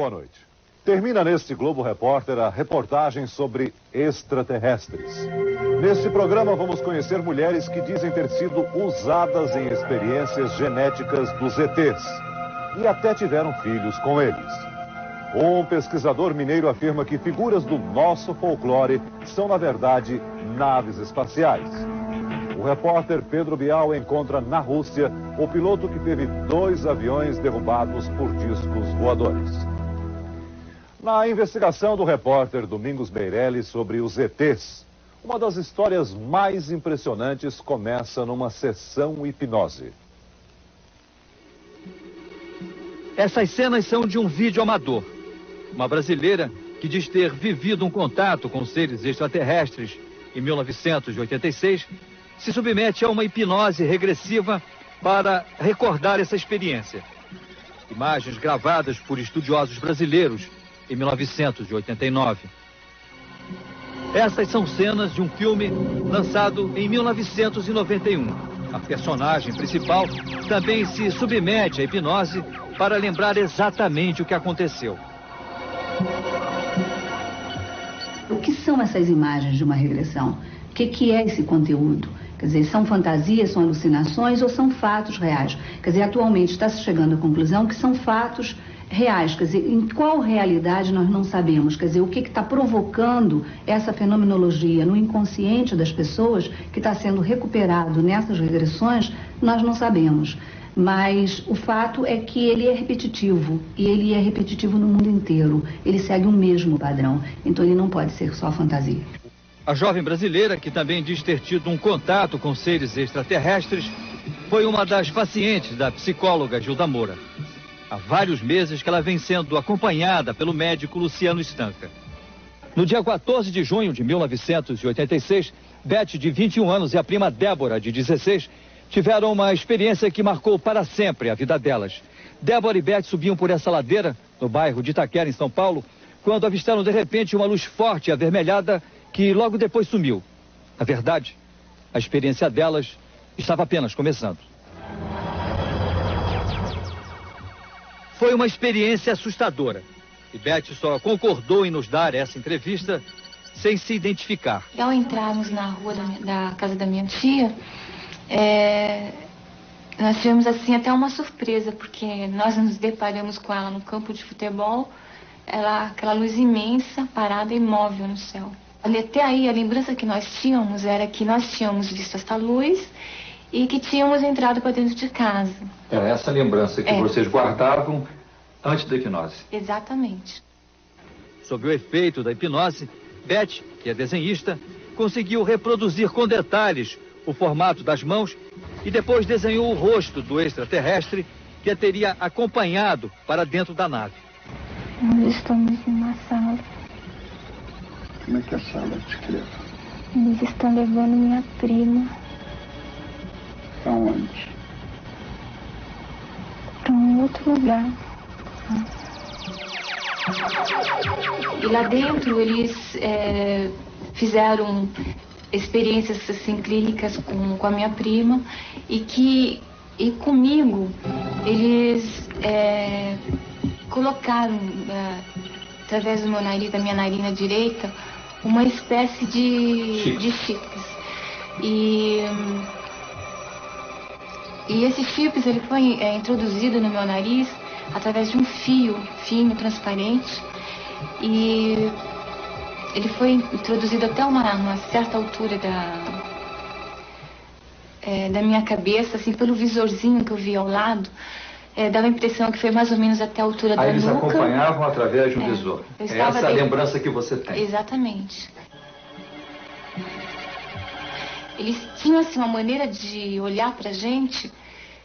boa noite. Termina neste Globo Repórter a reportagem sobre extraterrestres. Neste programa vamos conhecer mulheres que dizem ter sido usadas em experiências genéticas dos ETs e até tiveram filhos com eles. Um pesquisador mineiro afirma que figuras do nosso folclore são, na verdade, naves espaciais. O repórter Pedro Bial encontra na Rússia o piloto que teve 2 aviões derrubados por discos voadores. Na investigação do repórter Domingos Meirelles sobre os ETs, uma das histórias mais impressionantes começa numa sessão hipnose. Essas cenas são de um vídeo amador. Uma brasileira que diz ter vivido um contato com seres extraterrestres em 1986 se submete a uma hipnose regressiva para recordar essa experiência. Imagens gravadas por estudiosos brasileiros em 1989. Essas são cenas de um filme lançado em 1991. A personagem principal também se submete à hipnose para lembrar exatamente o que aconteceu. O que são essas imagens de uma regressão? O que é esse conteúdo? Quer dizer, são fantasias, são alucinações ou são fatos reais? Quer dizer, atualmente está se chegando à conclusão que são fatos reais. Quer dizer, em qual realidade nós não sabemos? Quer dizer, o que está provocando essa fenomenologia no inconsciente das pessoas que está sendo recuperado nessas regressões, nós não sabemos. Mas o fato é que ele é repetitivo, e ele é repetitivo no mundo inteiro. Ele segue o mesmo padrão, então ele não pode ser só fantasia. A jovem brasileira, que também diz ter tido um contato com seres extraterrestres, foi uma das pacientes da psicóloga Gilda Moura. Há vários meses que ela vem sendo acompanhada pelo médico Luciano Stanca. No dia 14 de junho de 1986, Beth, de 21 anos, e a prima Débora, de 16, tiveram uma experiência que marcou para sempre a vida delas. Débora e Beth subiam por essa ladeira, no bairro de Itaquera, em São Paulo, quando avistaram de repente uma luz forte e avermelhada que logo depois sumiu. Na verdade, a experiência delas estava apenas começando. Foi uma experiência assustadora. E Beth só concordou em nos dar essa entrevista sem se identificar. Ao entrarmos na rua da casa da minha tia, nós tivemos assim até uma surpresa, porque nós nos deparamos com ela no campo de futebol, aquela luz imensa, parada e imóvel no céu. Até aí, a lembrança que nós tínhamos era que nós tínhamos visto essa luz e que tínhamos entrado para dentro de casa. Era essa lembrança que vocês guardavam antes da hipnose? Exatamente. Sob o efeito da hipnose, Beth, que é desenhista, conseguiu reproduzir com detalhes o formato das mãos e depois desenhou o rosto do extraterrestre que a teria acompanhado para dentro da nave. Nós estamos em uma sala. Como é que é a sala? Descreva. Eles estão levando minha prima. Aonde? Para um outro lugar. E lá dentro eles fizeram experiências assim clínicas com a minha prima e comigo eles colocaram através do meu nariz, da minha narina direita, uma espécie de chips. E esse chips ele foi introduzido no meu nariz através de um fio fino, transparente, e ele foi introduzido até uma certa altura da minha cabeça, assim, pelo visorzinho que eu vi ao lado. Dava a impressão que foi mais ou menos até a altura da nuca. Eles acompanhavam através de um visor. Essa é a lembrança que você tem. Exatamente. Eles tinham assim uma maneira de olhar pra gente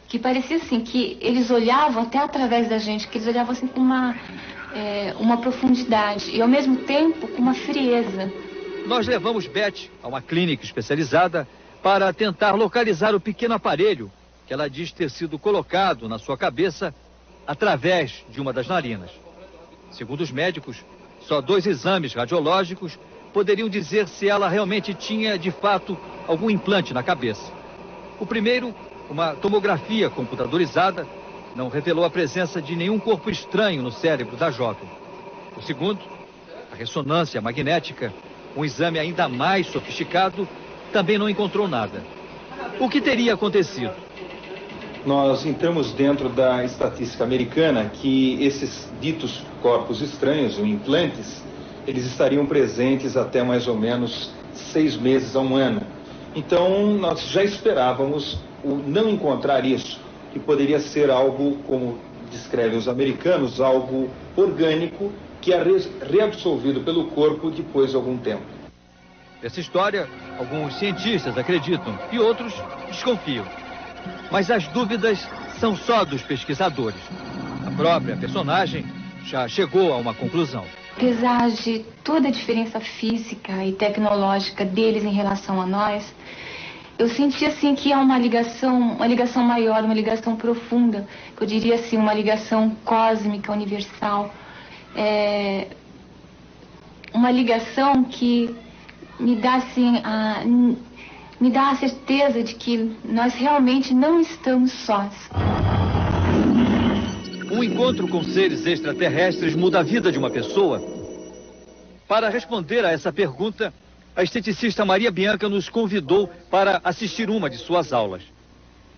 que parecia assim, que eles olhavam até através da gente, que eles olhavam assim com uma profundidade e ao mesmo tempo com uma frieza. Nós levamos Beth a uma clínica especializada para tentar localizar o pequeno aparelho que ela diz ter sido colocado na sua cabeça através de uma das narinas. Segundo os médicos, só 2 exames radiológicos poderiam dizer se ela realmente tinha, de fato, algum implante na cabeça. O primeiro, uma tomografia computadorizada, não revelou a presença de nenhum corpo estranho no cérebro da jovem. O segundo, a ressonância magnética, um exame ainda mais sofisticado, também não encontrou nada. O que teria acontecido? Nós entramos dentro da estatística americana que esses ditos corpos estranhos, ou implantes, eles estariam presentes até mais ou menos 6 meses a 1 ano. Então, nós já esperávamos o não encontrar isso, que poderia ser algo, como descrevem os americanos, algo orgânico que é reabsorvido pelo corpo depois de algum tempo. Essa história, alguns cientistas acreditam e outros desconfiam. Mas as dúvidas são só dos pesquisadores. A própria personagem já chegou a uma conclusão. Apesar de toda a diferença física e tecnológica deles em relação a nós, eu senti assim que há uma ligação maior, uma ligação profunda, eu diria assim, uma ligação cósmica, universal, uma ligação que me dá assim me dá a certeza de que nós realmente não estamos sós. Um encontro com seres extraterrestres muda a vida de uma pessoa? Para responder a essa pergunta, a esteticista Maria Bianca nos convidou para assistir uma de suas aulas.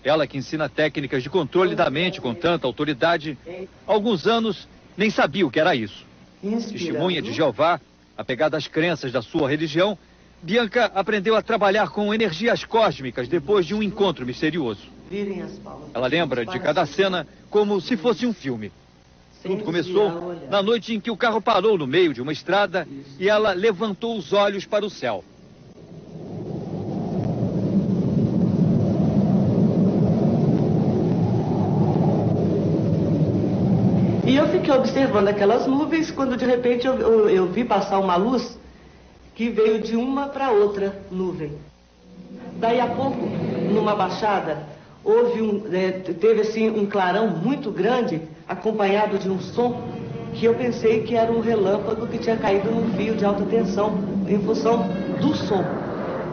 Ela, que ensina técnicas de controle da mente com tanta autoridade, há alguns anos nem sabia o que era isso. Testemunha de Jeová, apegada às crenças da sua religião, Bianca aprendeu a trabalhar com energias cósmicas depois de um encontro misterioso. Ela lembra de cada cena como se fosse um filme. Tudo começou na noite em que o carro parou no meio de uma estrada e ela levantou os olhos para o céu. E eu fiquei observando aquelas nuvens quando de repente eu vi passar uma luz que veio de uma para outra nuvem. Daí a pouco, numa baixada, teve assim um clarão muito grande, acompanhado de um som que eu pensei que era um relâmpago que tinha caído num fio de alta tensão, em função do som.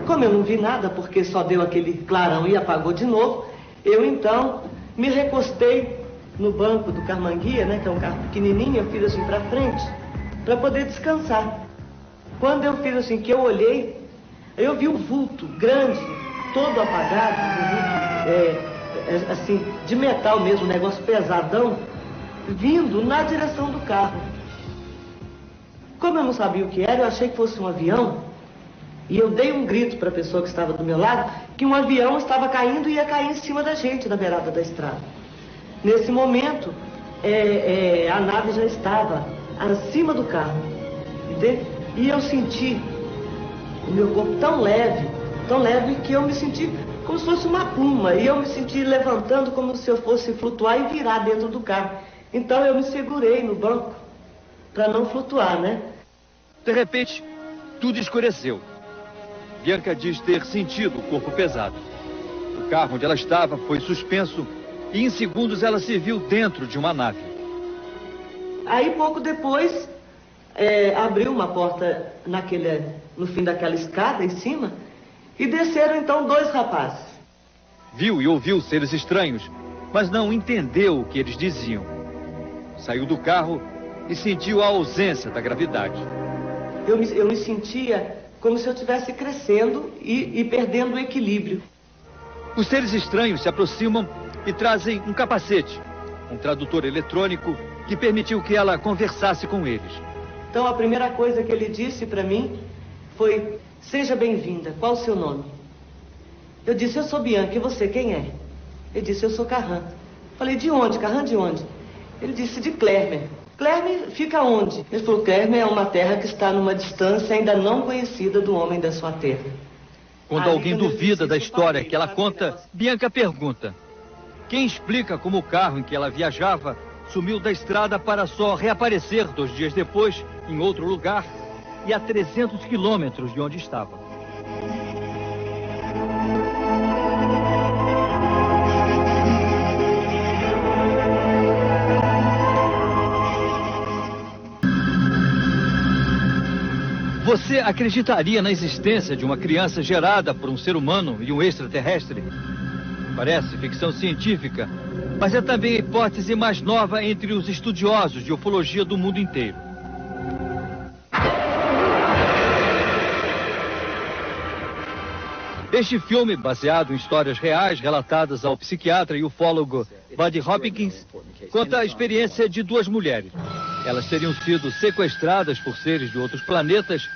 Como eu não vi nada, porque só deu aquele clarão e apagou de novo, eu então me recostei no banco do Carmanguia, né, que é um carro pequenininho, eu fiz assim para frente, para poder descansar. Quando eu fiz assim, que eu olhei, eu vi um vulto grande, todo apagado, assim, de metal mesmo, um negócio pesadão, vindo na direção do carro. Como eu não sabia o que era, eu achei que fosse um avião, e eu dei um grito para a pessoa que estava do meu lado, que um avião estava caindo e ia cair em cima da gente, na beirada da estrada. Nesse momento, a nave já estava acima do carro, entende? E eu senti o meu corpo tão leve que eu me senti como se fosse uma pluma. E eu me senti levantando como se eu fosse flutuar e virar dentro do carro. Então eu me segurei no banco para não flutuar, né? De repente, tudo escureceu. Bianca diz ter sentido o corpo pesado. O carro onde ela estava foi suspenso e em segundos ela se viu dentro de uma nave. Aí pouco depois abriu uma porta no fim daquela escada em cima e desceram então 2 rapazes. Viu e ouviu seres estranhos, mas não entendeu o que eles diziam. Saiu do carro e sentiu a ausência da gravidade. Eu me sentia como se eu estivesse crescendo e perdendo o equilíbrio. Os seres estranhos se aproximam e trazem um capacete, um tradutor eletrônico que permitiu que ela conversasse com eles. Então a primeira coisa que ele disse para mim foi: seja bem-vinda, qual o seu nome? Eu disse: eu sou Bianca, e você quem é? Ele disse: eu sou Carran. Falei: de onde? Carran de onde? Ele disse: de Clermer. Clermer fica onde? Ele falou: Clermer é uma terra que está numa distância ainda não conhecida do homem da sua terra. Quando alguém duvida da história que ela conta, Bianca pergunta: quem explica como o carro em que ela viajava sumiu da estrada para só reaparecer 2 dias depois, em outro lugar, e a 300 quilômetros de onde estava? Você acreditaria na existência de uma criança gerada por um ser humano e um extraterrestre? Parece ficção científica, mas é também a hipótese mais nova entre os estudiosos de ufologia do mundo inteiro. Este filme, baseado em histórias reais relatadas ao psiquiatra e ufólogo Buddy Hopkins, conta a experiência de duas mulheres. Elas teriam sido sequestradas por seres de outros planetas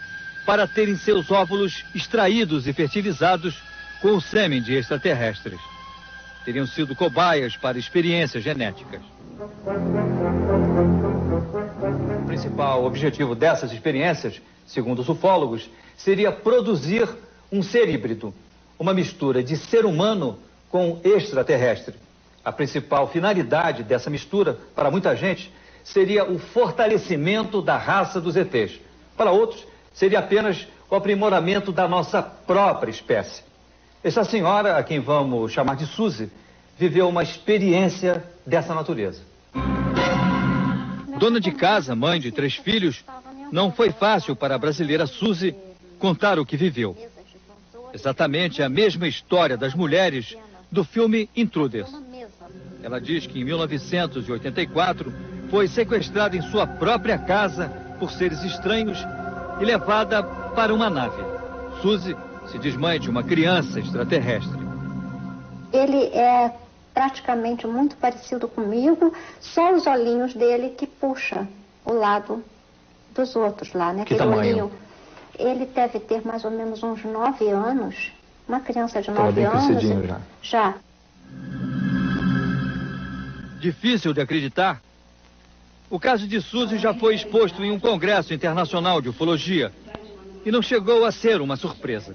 para terem seus óvulos extraídos e fertilizados com o sêmen de extraterrestres. Teriam sido cobaias para experiências genéticas. O principal objetivo dessas experiências, segundo os ufólogos, seria produzir um ser híbrido, uma mistura de ser humano com extraterrestre. A principal finalidade dessa mistura, para muita gente, seria o fortalecimento da raça dos ETs. Para outros, seria apenas o aprimoramento da nossa própria espécie. Essa senhora, a quem vamos chamar de Suzy, viveu uma experiência dessa natureza. Dona de casa, mãe de 3 filhos, não foi fácil para a brasileira Suzy contar o que viveu. Exatamente a mesma história das mulheres do filme Intruders. Ela diz que em 1984 foi sequestrada em sua própria casa por seres estranhos e levada para uma nave. Suzy se diz mãe de uma criança extraterrestre. Ele é praticamente muito parecido comigo, só os olhinhos dele que puxa o lado dos outros lá, né? Que tamanho? Olhinho. Ele deve ter mais ou menos uns 9 anos, uma criança de 9 anos. Já. Difícil de acreditar. O caso de Suzy já foi exposto em um congresso internacional de ufologia e não chegou a ser uma surpresa.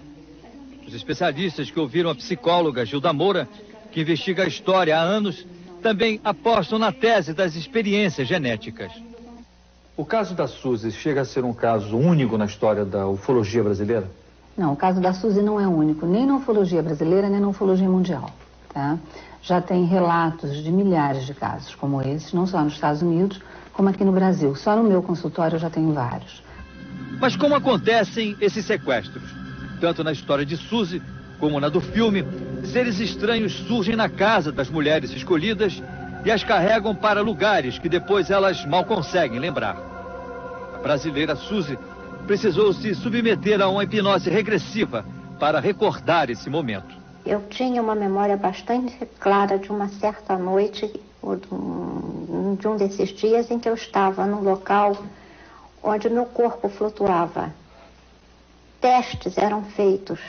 Os especialistas que ouviram a psicóloga Gilda Moura, que investiga a história há anos, também apostam na tese das experiências genéticas. O caso da Suzy chega a ser um caso único na história da ufologia brasileira? Não, o caso da Suzy não é único, nem na ufologia brasileira, nem na ufologia mundial, tá? Já tem relatos de milhares de casos como esses, não só nos Estados Unidos, como aqui no Brasil. Só no meu consultório eu já tenho vários. Mas como acontecem esses sequestros? Tanto na história de Suzy, como na do filme, seres estranhos surgem na casa das mulheres escolhidas e as carregam para lugares que depois elas mal conseguem lembrar. A brasileira Suzy precisou se submeter a uma hipnose regressiva para recordar esse momento. Eu tinha uma memória bastante clara de uma certa noite, de um desses dias em que eu estava num local onde meu corpo flutuava. Testes eram feitos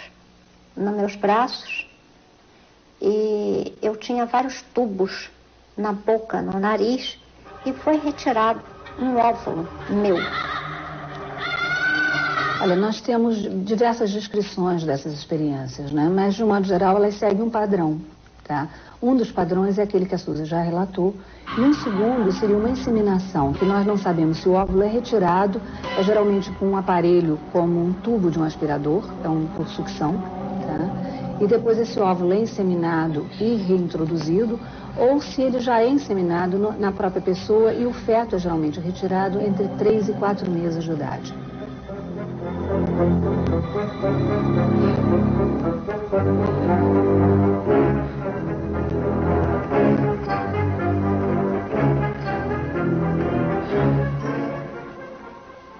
nos meus braços e eu tinha vários tubos na boca, no nariz, e foi retirado um óvulo meu. Olha, nós temos diversas descrições dessas experiências, né? Mas, de um modo geral, elas seguem um padrão, tá? Um dos padrões é aquele que a Suzy já relatou, e um segundo seria uma inseminação, que nós não sabemos se o óvulo é retirado, é geralmente com um aparelho como um tubo de um aspirador, por sucção, tá? E depois esse óvulo é inseminado e reintroduzido, ou se ele já é inseminado na própria pessoa e o feto é geralmente retirado entre 3 e 4 meses de idade.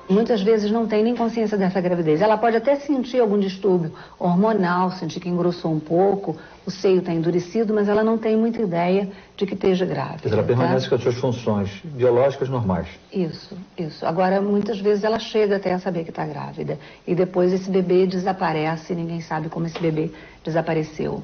Muitas vezes não tem nem consciência dessa gravidez. Ela pode até sentir algum distúrbio hormonal, sentir que engrossou um pouco, o seio está endurecido, mas ela não tem muita ideia de que esteja grávida. Ela permanece com as suas funções biológicas normais. Isso. Agora, muitas vezes ela chega até a saber que está grávida. E depois esse bebê desaparece e ninguém sabe como esse bebê desapareceu.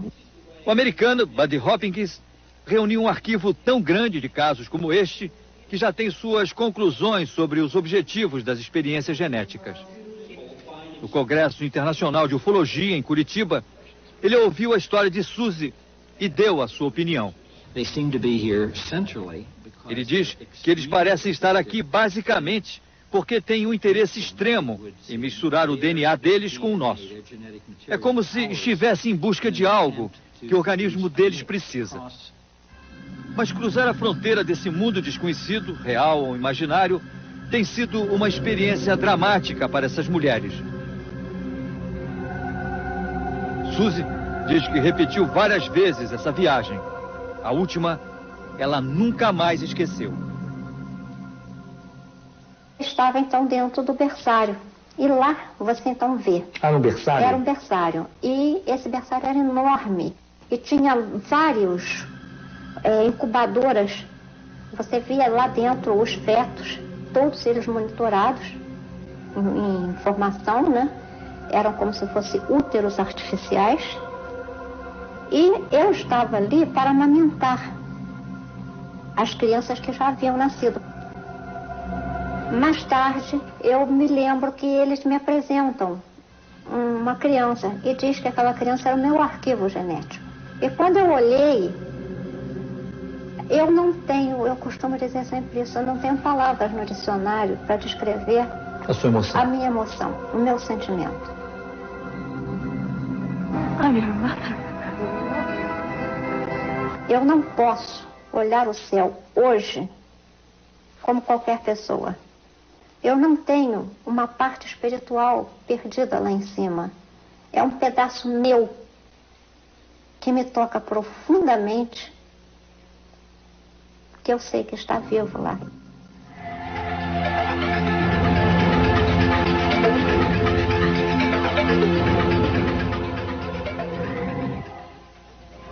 O americano Buddy Hopkins reuniu um arquivo tão grande de casos como este, que já tem suas conclusões sobre os objetivos das experiências genéticas. No Congresso Internacional de Ufologia, em Curitiba, ele ouviu a história de Suzy e deu a sua opinião. Ele diz que eles parecem estar aqui basicamente porque têm um interesse extremo em misturar o DNA deles com o nosso. É como se estivessem em busca de algo que o organismo deles precisa. Mas cruzar a fronteira desse mundo desconhecido, real ou imaginário, tem sido uma experiência dramática para essas mulheres. Suzy diz que repetiu várias vezes essa viagem. A última, ela nunca mais esqueceu. Estava então dentro do berçário. E lá você então vê. Era um berçário? Era um berçário. E esse berçário era enorme. E tinha vários incubadoras. Você via lá dentro os fetos, todos eles monitorados em formação, né? Eram como se fossem úteros artificiais. E eu estava ali para amamentar as crianças que já haviam nascido. Mais tarde, eu me lembro que eles me apresentam uma criança e diz que aquela criança era o meu arquivo genético. E quando eu olhei, eu costumo dizer sempre isso, eu não tenho palavras no dicionário para descrever a sua emoção, a minha emoção, o meu sentimento. Eu não posso olhar o céu hoje como qualquer pessoa. Eu não tenho uma parte espiritual perdida lá em cima. É um pedaço meu que me toca profundamente, que eu sei que está vivo lá.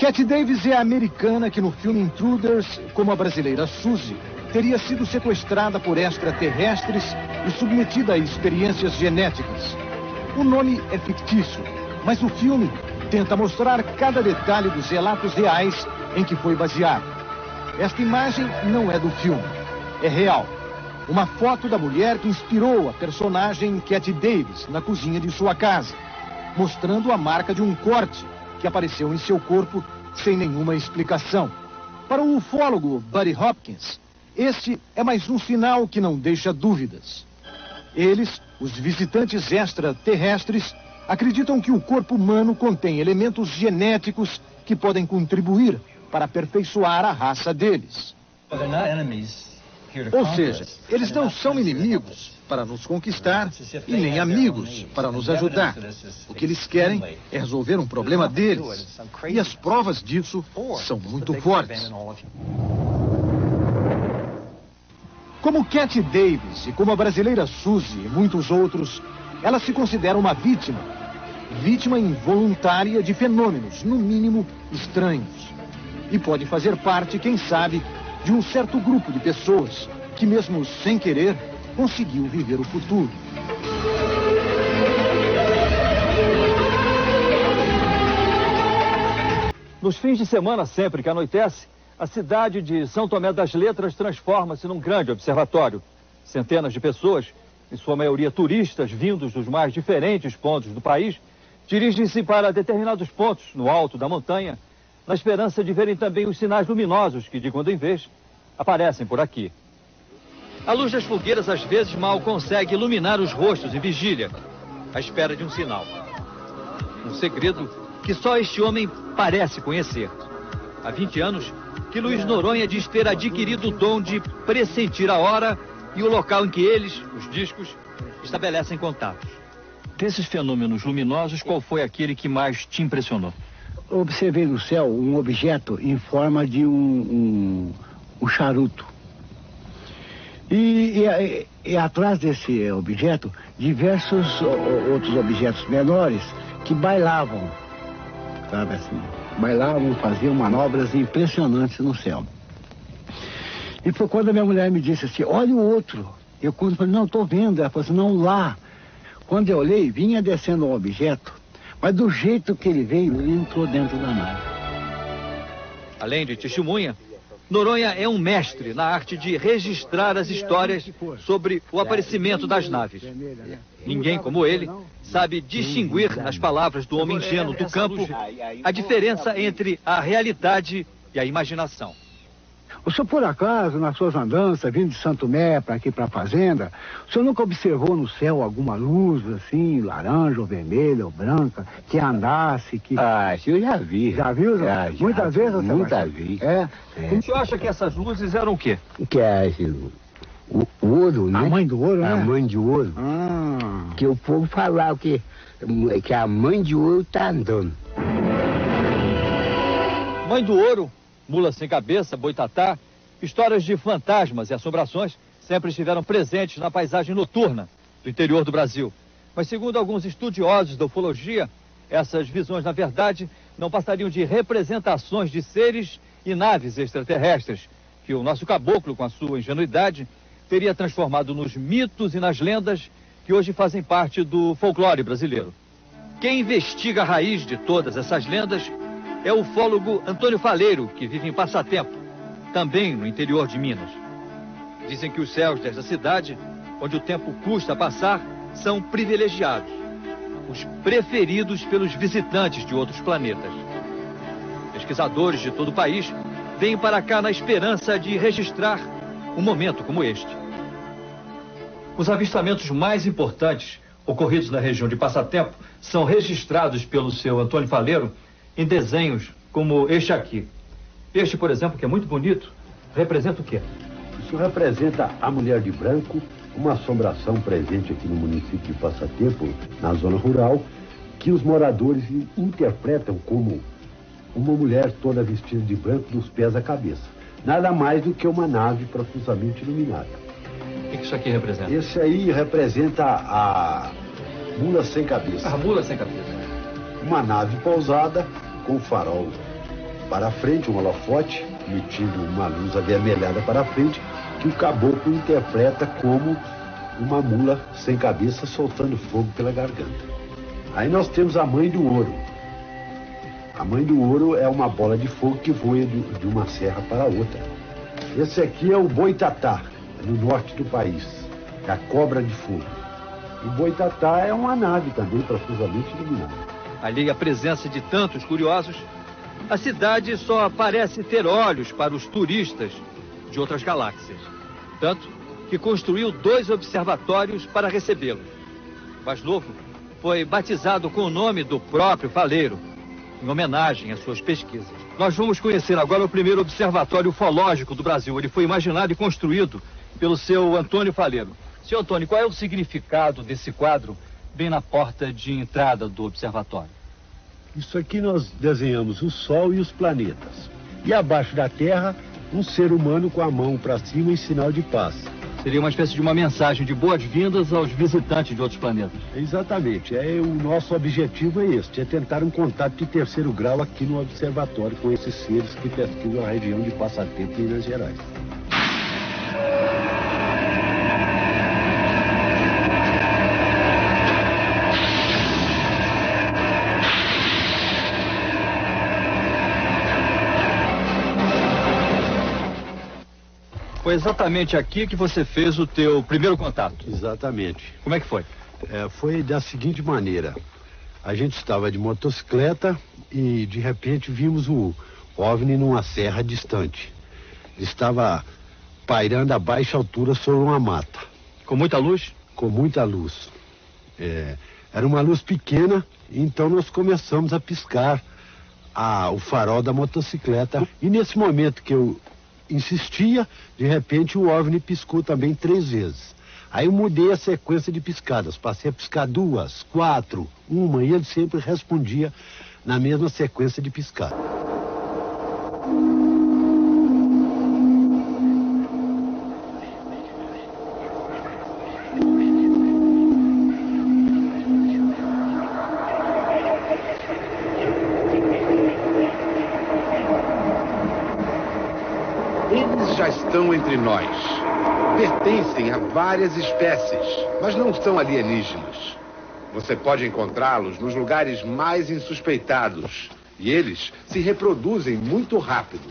Katy Davis é a americana que no filme Intruders, como a brasileira Suzy, teria sido sequestrada por extraterrestres e submetida a experiências genéticas. O nome é fictício, mas o filme tenta mostrar cada detalhe dos relatos reais em que foi baseado. Esta imagem não é do filme, é real. Uma foto da mulher que inspirou a personagem Katy Davis na cozinha de sua casa, mostrando a marca de um corte que apareceu em seu corpo sem nenhuma explicação. Para o ufólogo Buddy Hopkins, este é mais um sinal que não deixa dúvidas. Eles, os visitantes extraterrestres, acreditam que o corpo humano contém elementos genéticos que podem contribuir para aperfeiçoar a raça deles. Ou seja, eles não são inimigos para nos conquistar e nem amigos para nos ajudar. O que eles querem é resolver um problema deles. E as provas disso são muito fortes. Como Katy Davis e como a brasileira Suzy e muitos outros, ela se considera uma vítima. Vítima involuntária de fenômenos, no mínimo, estranhos. E pode fazer parte, quem sabe, de um certo grupo de pessoas que, mesmo sem querer, conseguiu viver o futuro. Nos fins de semana, sempre que anoitece, a cidade de São Tomé das Letras transforma-se num grande observatório. Centenas de pessoas, em sua maioria turistas, vindos dos mais diferentes pontos do país, dirigem-se para determinados pontos no alto da montanha, na esperança de verem também os sinais luminosos que, de quando em vez, aparecem por aqui. A luz das fogueiras às vezes mal consegue iluminar os rostos em vigília, à espera de um sinal. Um segredo que só este homem parece conhecer. Há 20 anos que Luiz Noronha diz ter adquirido o dom de pressentir a hora e o local em que eles, os discos, estabelecem contatos. Desses fenômenos luminosos, qual foi aquele que mais te impressionou? Observei no céu um objeto em forma de um charuto. E atrás desse objeto, diversos outros objetos menores que bailavam, sabe assim? Bailavam, faziam manobras impressionantes no céu. E foi quando a minha mulher me disse assim, olha o outro. Eu quando falei, não, estou vendo. Ela falou assim, não, lá. Quando eu olhei, vinha descendo um objeto, mas do jeito que ele veio, ele entrou dentro da nave. Além de testemunha, Noronha é um mestre na arte de registrar as histórias sobre o aparecimento das naves. Ninguém como ele sabe distinguir nas palavras do homem ingênuo do campo a diferença entre a realidade e a imaginação. O senhor, por acaso, nas suas andanças, vindo de Santo Tomé para aqui para a fazenda, o senhor nunca observou no céu alguma luz, assim, laranja ou vermelha ou branca, que andasse, que... Ah, eu já vi. Já viu? Já, muitas vezes? Muitas vezes. É? O senhor acha que essas luzes eram o quê? Que é o ouro, né? A mãe do ouro, né? A mãe de ouro. Que o povo falava que a mãe de ouro está andando. Mãe do Ouro, Mula Sem Cabeça, Boitatá, histórias de fantasmas e assombrações sempre estiveram presentes na paisagem noturna do interior do Brasil. Mas segundo alguns estudiosos da ufologia, essas visões, na verdade, não passariam de representações de seres e naves extraterrestres, que o nosso caboclo, com a sua ingenuidade, teria transformado nos mitos e nas lendas que hoje fazem parte do folclore brasileiro. Quem investiga a raiz de todas essas lendas é o ufólogo Antônio Faleiro, que vive em Passatempo, também no interior de Minas. Dizem que os céus desta cidade, onde o tempo custa a passar, são privilegiados, os preferidos pelos visitantes de outros planetas. Pesquisadores de todo o país vêm para cá na esperança de registrar um momento como este. Os avistamentos mais importantes ocorridos na região de Passatempo são registrados pelo seu Antônio Faleiro em desenhos como este aqui. Este, por exemplo, que é muito bonito, representa o quê? Isso representa a mulher de branco, uma assombração presente aqui no município de Passatempo, na zona rural, que os moradores interpretam como uma mulher toda vestida de branco dos pés à cabeça. Nada mais do que uma nave profusamente iluminada. O que isso aqui representa? Esse aí representa a Mula Sem Cabeça. A Mula Sem Cabeça. Uma nave pousada com farol para frente, um holofote, emitindo uma luz avermelhada para frente, que o caboclo interpreta como uma mula sem cabeça soltando fogo pela garganta. Aí nós temos a Mãe do Ouro. A Mãe do Ouro é uma bola de fogo que voa de uma serra para outra. Esse aqui é o Boitatá, no norte do país. É a cobra de fogo. O Boitatá é uma nave também profusamente iluminada. Ali a presença de tantos curiosos, a cidade só parece ter olhos para os turistas de outras galáxias. Tanto que construiu 2 observatórios para recebê-los. O mais novo foi batizado com o nome do próprio Faleiro, em homenagem às suas pesquisas. Nós vamos conhecer agora o primeiro observatório ufológico do Brasil. Ele foi imaginado e construído pelo seu Antônio Faleiro. Seu Antônio, qual é o significado desse quadro bem na porta de entrada do observatório? Isso aqui nós desenhamos o Sol e os planetas. E abaixo da Terra, um ser humano com a mão para cima em sinal de paz. Seria uma espécie de uma mensagem de boas-vindas aos visitantes de outros planetas. Exatamente. O nosso objetivo é este, é tentar um contato de terceiro grau aqui no observatório com esses seres que pesquisam a região de Passatempo e Minas Gerais. Foi exatamente aqui que você fez o teu primeiro contato? Exatamente. Como é que foi? Foi da seguinte maneira. A gente estava de motocicleta e de repente vimos o OVNI numa serra distante. Estava pairando a baixa altura sobre uma mata. Com muita luz? Com muita luz. Era uma luz pequena, então nós começamos a piscar o farol da motocicleta. E nesse momento que eu insistia, de repente o OVNI piscou também 3 vezes. Aí eu mudei a sequência de piscadas, passei a piscar 2, 4, 1, e ele sempre respondia na mesma sequência de piscada. Eles já estão entre nós. Pertencem a várias espécies, mas não são alienígenas. Você pode encontrá-los nos lugares mais insuspeitados. E eles se reproduzem muito rápido.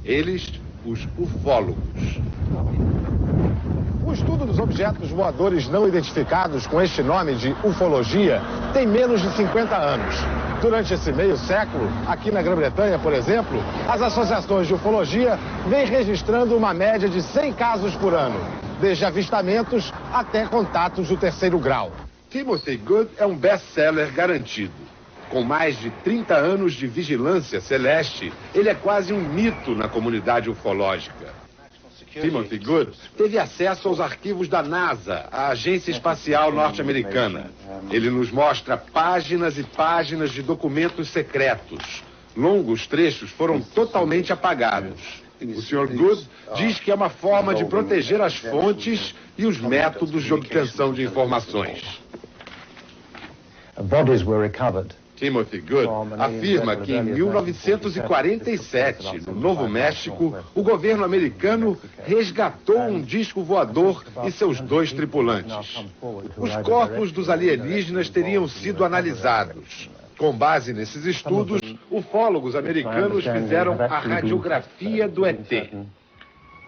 Eles, os ufólogos. O estudo dos objetos voadores não identificados com este nome de ufologia tem menos de 50 anos. Durante esse meio século, aqui na Grã-Bretanha, por exemplo, as associações de ufologia vêm registrando uma média de 100 casos por ano, desde avistamentos até contatos do terceiro grau. Timothy Good é um best-seller garantido. Com mais de 30 anos de vigilância celeste, ele é quase um mito na comunidade ufológica. Timothy Good teve acesso aos arquivos da NASA, a Agência Espacial Norte-Americana. Ele nos mostra páginas e páginas de documentos secretos. Longos trechos foram totalmente apagados. O Sr. Good diz que é uma forma de proteger as fontes e os métodos de obtenção de informações. Timothy Good afirma que em 1947, no Novo México, o governo americano resgatou um disco voador e seus 2 tripulantes. Os corpos dos alienígenas teriam sido analisados. Com base nesses estudos, ufólogos americanos fizeram a radiografia do ET.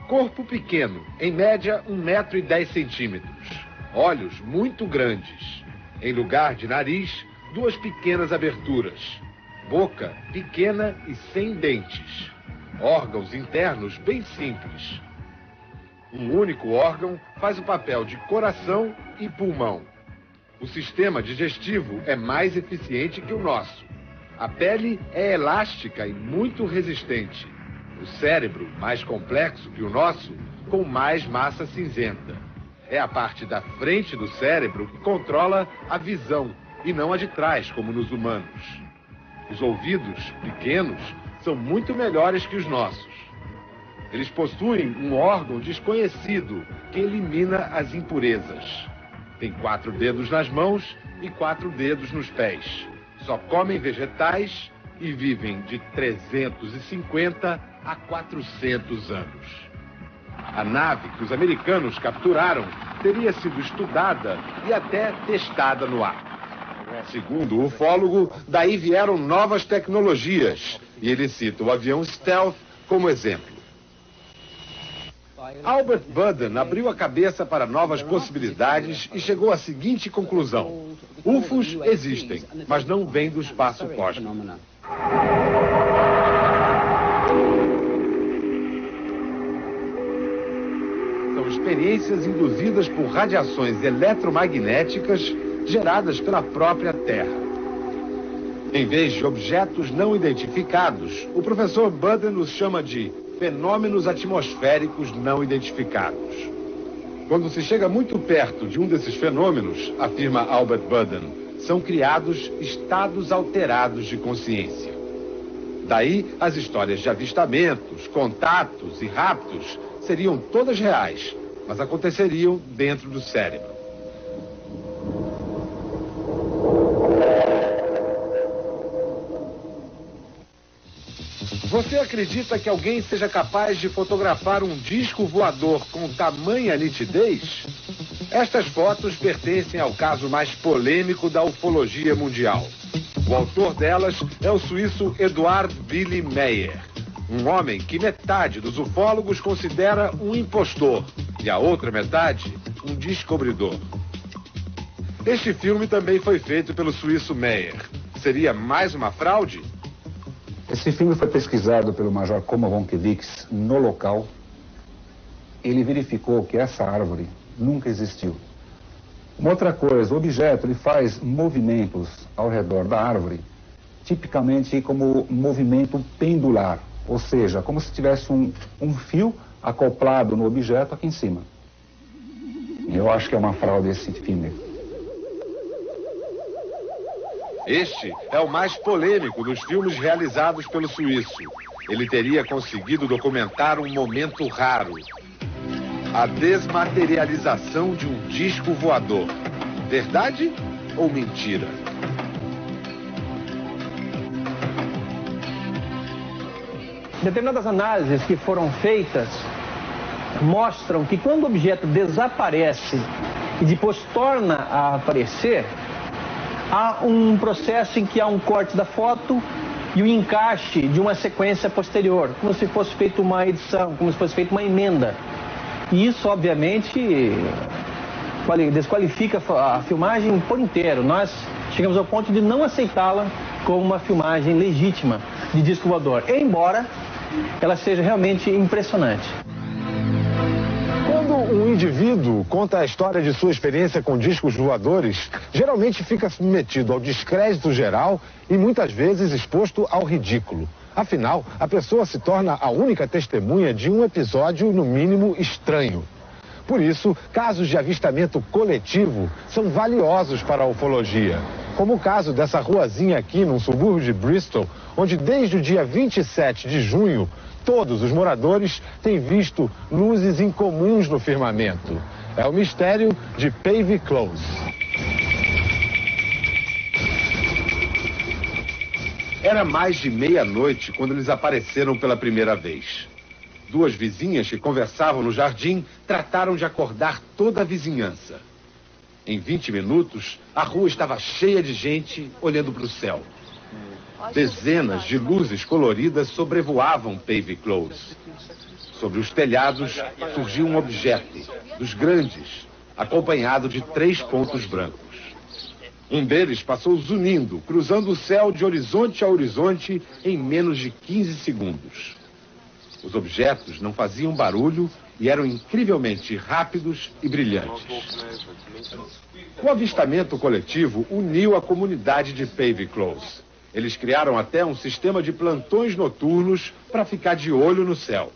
Corpo pequeno, em média 1,10 m. Olhos muito grandes. Em lugar de nariz, 2 pequenas aberturas. Boca pequena e sem dentes. Órgãos internos bem simples. Um único órgão faz o papel de coração e pulmão. O sistema digestivo é mais eficiente que o nosso. A pele é elástica e muito resistente. O cérebro, mais complexo que o nosso, com mais massa cinzenta. É a parte da frente do cérebro que controla a visão e não a de trás, como nos humanos. Os ouvidos, pequenos, são muito melhores que os nossos. Eles possuem um órgão desconhecido que elimina as impurezas. Tem 4 dedos nas mãos e 4 dedos nos pés. Só comem vegetais e vivem de 350 a 400 anos. A nave que os americanos capturaram teria sido estudada e até testada no ar. Segundo o ufólogo, daí vieram novas tecnologias, e ele cita o avião Stealth como exemplo. Albert Budden abriu a cabeça para novas possibilidades e chegou à seguinte conclusão: UFOs existem, mas não vêm do espaço cósmico. São experiências induzidas por radiações eletromagnéticas geradas pela própria Terra. Em vez de objetos não identificados, o professor Budden os chama de fenômenos atmosféricos não identificados. Quando se chega muito perto de um desses fenômenos, afirma Albert Budden, são criados estados alterados de consciência. Daí, as histórias de avistamentos, contatos e raptos seriam todas reais, mas aconteceriam dentro do cérebro. Você acredita que alguém seja capaz de fotografar um disco voador com tamanha nitidez? Estas fotos pertencem ao caso mais polêmico da ufologia mundial. O autor delas é o suíço Eduard Willy Meyer, um homem que metade dos ufólogos considera um impostor e a outra metade um descobridor. Este filme também foi feito pelo suíço Meyer. Seria mais uma fraude? Esse filme foi pesquisado pelo Major Como von Kiewicz no local. Ele verificou que essa árvore nunca existiu. Uma outra coisa, o objeto ele faz movimentos ao redor da árvore, tipicamente como movimento pendular, ou seja, como se tivesse um fio acoplado no objeto aqui em cima. Eu acho que é uma fraude esse filme. Este é o mais polêmico dos filmes realizados pelo suíço. Ele teria conseguido documentar um momento raro: a desmaterialização de um disco voador. Verdade ou mentira? Determinadas análises que foram feitas mostram que quando o objeto desaparece e depois torna a aparecer, há um processo em que há um corte da foto e o encaixe de uma sequência posterior, como se fosse feita uma edição, como se fosse feita uma emenda. E isso, obviamente, desqualifica a filmagem por inteiro. Nós chegamos ao ponto de não aceitá-la como uma filmagem legítima de disco voador, embora ela seja realmente impressionante. Quando um indivíduo conta a história de sua experiência com discos voadores, geralmente fica submetido ao descrédito geral e muitas vezes exposto ao ridículo. Afinal, a pessoa se torna a única testemunha de um episódio, no mínimo, estranho. Por isso, casos de avistamento coletivo são valiosos para a ufologia. Como o caso dessa ruazinha aqui, num subúrbio de Bristol, onde desde o dia 27 de junho, todos os moradores têm visto luzes incomuns no firmamento. É o mistério de Pavey Close. Era mais de meia-noite quando eles apareceram pela primeira vez. Duas vizinhas que conversavam no jardim trataram de acordar toda a vizinhança. Em 20 minutos, a rua estava cheia de gente olhando para o céu. Dezenas de luzes coloridas sobrevoavam Pavey Close. Sobre os telhados surgiu um objeto, dos grandes, acompanhado de 3 pontos brancos. Um deles passou zunindo, cruzando o céu de horizonte a horizonte em menos de 15 segundos. Os objetos não faziam barulho e eram incrivelmente rápidos e brilhantes. O avistamento coletivo uniu a comunidade de Pavey Close. Eles criaram até um sistema de plantões noturnos para ficar de olho no céu.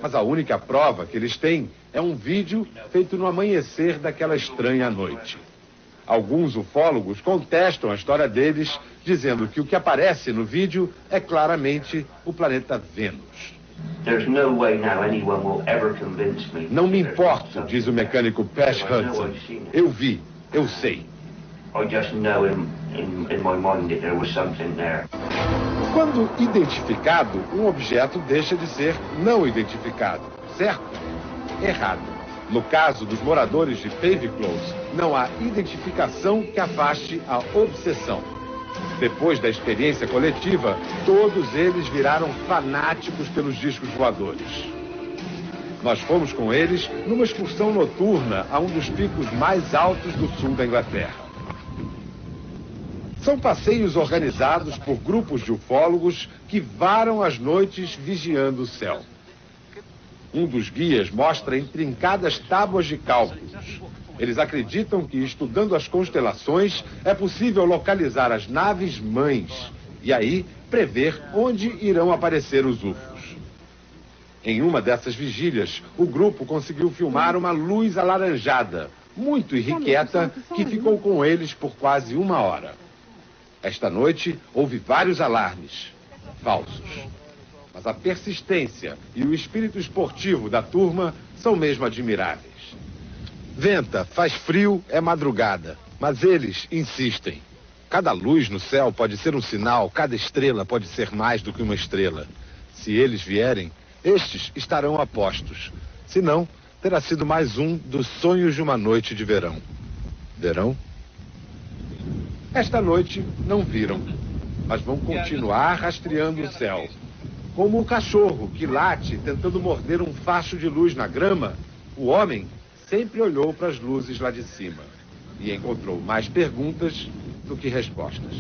Mas a única prova que eles têm é um vídeo feito no amanhecer daquela estranha noite. Alguns ufólogos contestam a história deles, dizendo que o que aparece no vídeo é claramente o planeta Vênus. Não me importo, diz o mecânico Pash Hudson. Eu vi, eu sei. Quando identificado, um objeto deixa de ser não identificado, certo? Errado. No caso dos moradores de Pavey Close, não há identificação que afaste a obsessão. Depois da experiência coletiva, todos eles viraram fanáticos pelos discos voadores. Nós fomos com eles numa excursão noturna a um dos picos mais altos do sul da Inglaterra. São passeios organizados por grupos de ufólogos que varam as noites vigiando o céu. Um dos guias mostra intrincadas tábuas de cálculos. Eles acreditam que, estudando as constelações, é possível localizar as naves mães e aí prever onde irão aparecer os UFOs. Em uma dessas vigílias, o grupo conseguiu filmar uma luz alaranjada, muito irrequieta, que ficou com eles por quase 1 hora. Esta noite, houve vários alarmes falsos. Mas a persistência e o espírito esportivo da turma são mesmo admiráveis. Venta, faz frio, é madrugada, mas eles insistem. Cada luz no céu pode ser um sinal, cada estrela pode ser mais do que uma estrela. Se eles vierem, estes estarão a postos. Se não, terá sido mais um dos sonhos de uma noite de verão. Verão? Esta noite não viram, mas vão continuar rastreando o céu. Como um cachorro que late tentando morder um facho de luz na grama, o homem sempre olhou para as luzes lá de cima e encontrou mais perguntas do que respostas.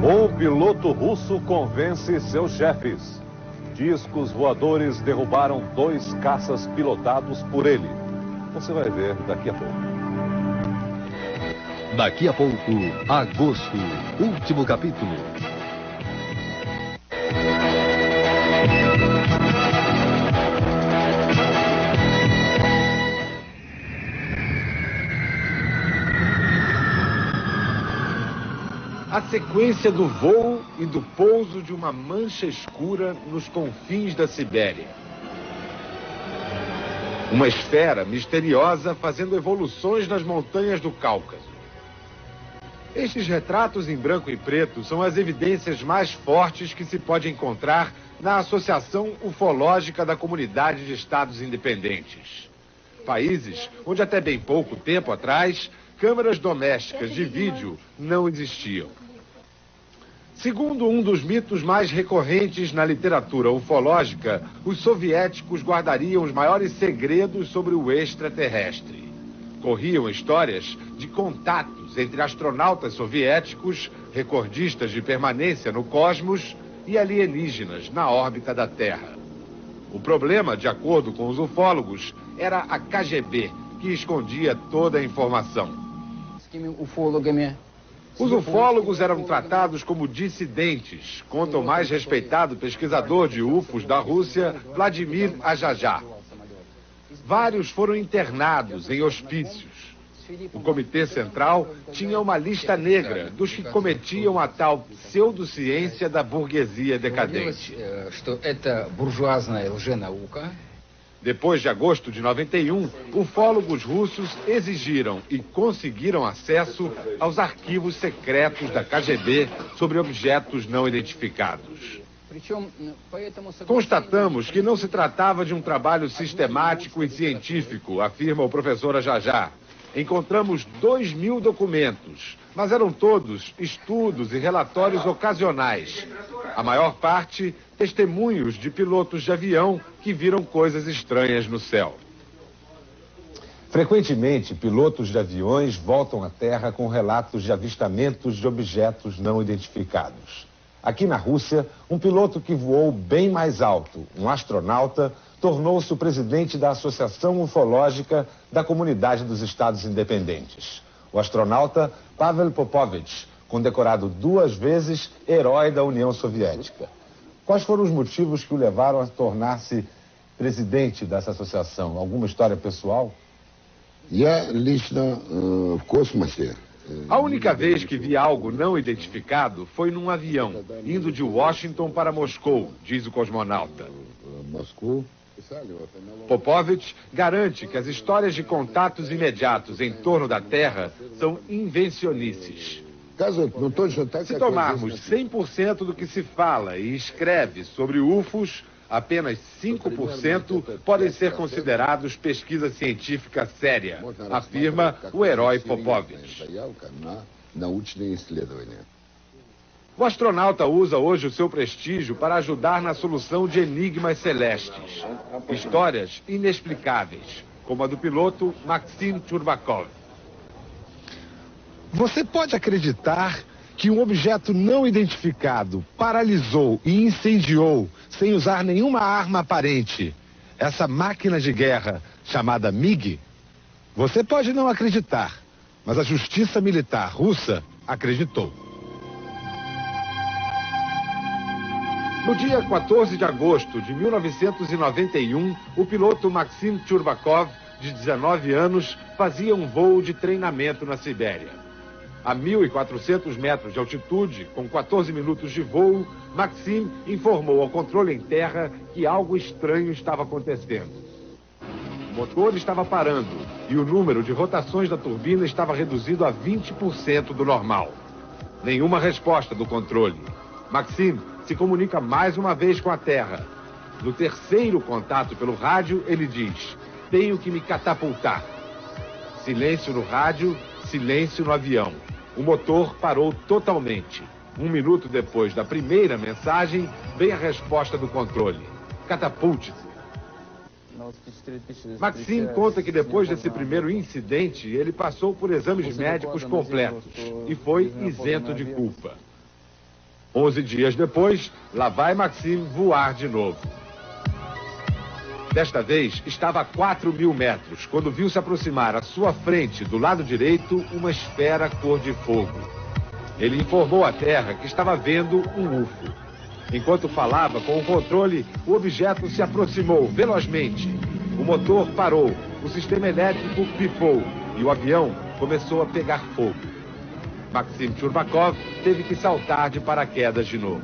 O piloto russo convence seus chefes. Discos voadores derrubaram 2 caças pilotados por ele. Você vai ver daqui a pouco. Daqui a pouco, agosto, último capítulo. A sequência do voo e do pouso de uma mancha escura nos confins da Sibéria. Uma esfera misteriosa fazendo evoluções nas montanhas do Cáucaso. Estes retratos em branco e preto são as evidências mais fortes que se pode encontrar na Associação Ufológica da Comunidade de Estados Independentes. Países onde até bem pouco tempo atrás, câmeras domésticas de vídeo não existiam. Segundo um dos mitos mais recorrentes na literatura ufológica, os soviéticos guardariam os maiores segredos sobre o extraterrestre. Corriam histórias de contatos entre astronautas soviéticos, recordistas de permanência no cosmos, e alienígenas na órbita da Terra. O problema, de acordo com os ufólogos, era a KGB, que que escondia toda a informação. Os ufólogos eram tratados como dissidentes, conta o mais respeitado pesquisador de UFOs da Rússia, Vladimir Ajajá. Vários foram internados em hospícios. O Comitê Central tinha uma lista negra dos que cometiam a tal pseudociência da burguesia decadente. Depois de agosto de 91, ufólogos russos exigiram e conseguiram acesso aos arquivos secretos da KGB sobre objetos não identificados. Constatamos que não se tratava de um trabalho sistemático e científico, afirma o professor Ajajá. Encontramos 2.000 documentos, mas eram todos estudos e relatórios ocasionais. A maior parte, testemunhos de pilotos de avião que viram coisas estranhas no céu. Frequentemente, pilotos de aviões voltam à Terra com relatos de avistamentos de objetos não identificados. Aqui na Rússia, um piloto que voou bem mais alto, um astronauta, tornou-se o presidente da Associação Ufológica da Comunidade dos Estados Independentes. O astronauta Pavel Popovich, condecorado 2 vezes herói da União Soviética. Quais foram os motivos que o levaram a tornar-se presidente dessa associação? Alguma história pessoal? A única vez que vi algo não identificado foi num avião, indo de Washington para Moscou, diz o cosmonauta. Popovich garante que as histórias de contatos imediatos em torno da Terra são invencionices. Se tomarmos 100% do que se fala e escreve sobre UFOs, apenas 5% podem ser considerados pesquisa científica séria, afirma o herói Popovich. O astronauta usa hoje o seu prestígio para ajudar na solução de enigmas celestes. Histórias inexplicáveis, como a do piloto Maxim Churbakov. Você pode acreditar que um objeto não identificado paralisou e incendiou, sem usar nenhuma arma aparente, essa máquina de guerra chamada MiG? Você pode não acreditar, mas a justiça militar russa acreditou. No dia 14 de agosto de 1991, o piloto Maxim Churbakov, de 19 anos, fazia um voo de treinamento na Sibéria. A 1.400 metros de altitude, com 14 minutos de voo, Maxim informou ao controle em terra que algo estranho estava acontecendo. O motor estava parando e o número de rotações da turbina estava reduzido a 20% do normal. Nenhuma resposta do controle. Maxim se comunica mais uma vez com a Terra. No terceiro contato pelo rádio, ele diz: "Tenho que me catapultar." Silêncio no rádio, silêncio no avião. O motor parou totalmente. 1 minuto depois da primeira mensagem, vem a resposta do controle: "Catapulte-se." Maxim conta que depois desse primeiro incidente, ele passou por exames médicos completos e foi isento de culpa. 11 dias depois, lá vai Maxim voar de novo. Desta vez, estava a 4.000 metros, quando viu se aproximar à sua frente, do lado direito, uma esfera cor de fogo. Ele informou à Terra que estava vendo um UFO. Enquanto falava com o controle, o objeto se aproximou velozmente. O motor parou, o sistema elétrico pifou e o avião começou a pegar fogo. Maxim Churbakov teve que saltar de paraquedas de novo.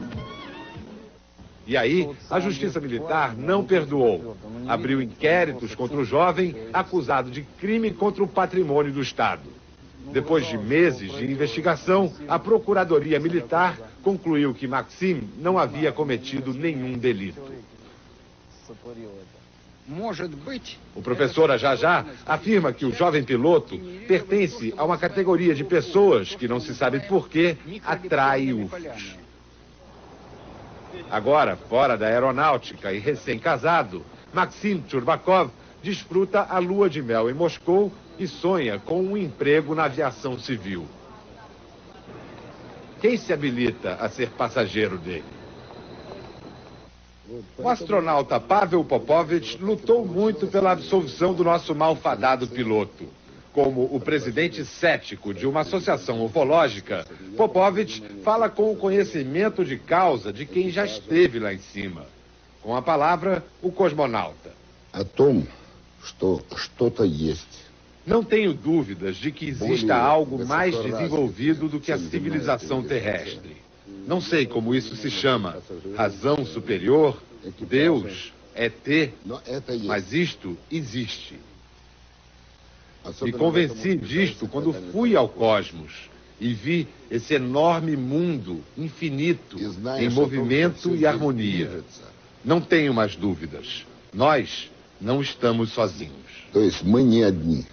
E aí, a Justiça Militar não perdoou. Abriu inquéritos contra o jovem, acusado de crime contra o patrimônio do Estado. Depois de meses de investigação, a Procuradoria Militar concluiu que Maxim não havia cometido nenhum delito. O professor Ajajá afirma que o jovem piloto pertence a uma categoria de pessoas que, não se sabe porquê, atrai UFOs. Agora, fora da aeronáutica e recém-casado, Maxim Churbakov desfruta a lua de mel em Moscou e sonha com um emprego na aviação civil. Quem se habilita a ser passageiro dele? O astronauta Pavel Popovich lutou muito pela absolvição do nosso malfadado piloto. Como o presidente cético de uma associação ufológica, Popovich fala com o conhecimento de causa de quem já esteve lá em cima. Com a palavra, o cosmonauta. Não tenho dúvidas de que exista algo mais desenvolvido do que a civilização terrestre. Não sei como isso se chama, razão superior, Deus, ET, mas isto existe. Me convenci disto quando fui ao cosmos e vi esse enorme mundo infinito em movimento e harmonia. Não tenho mais dúvidas. Nós não estamos sozinhos. То есть мы не одни.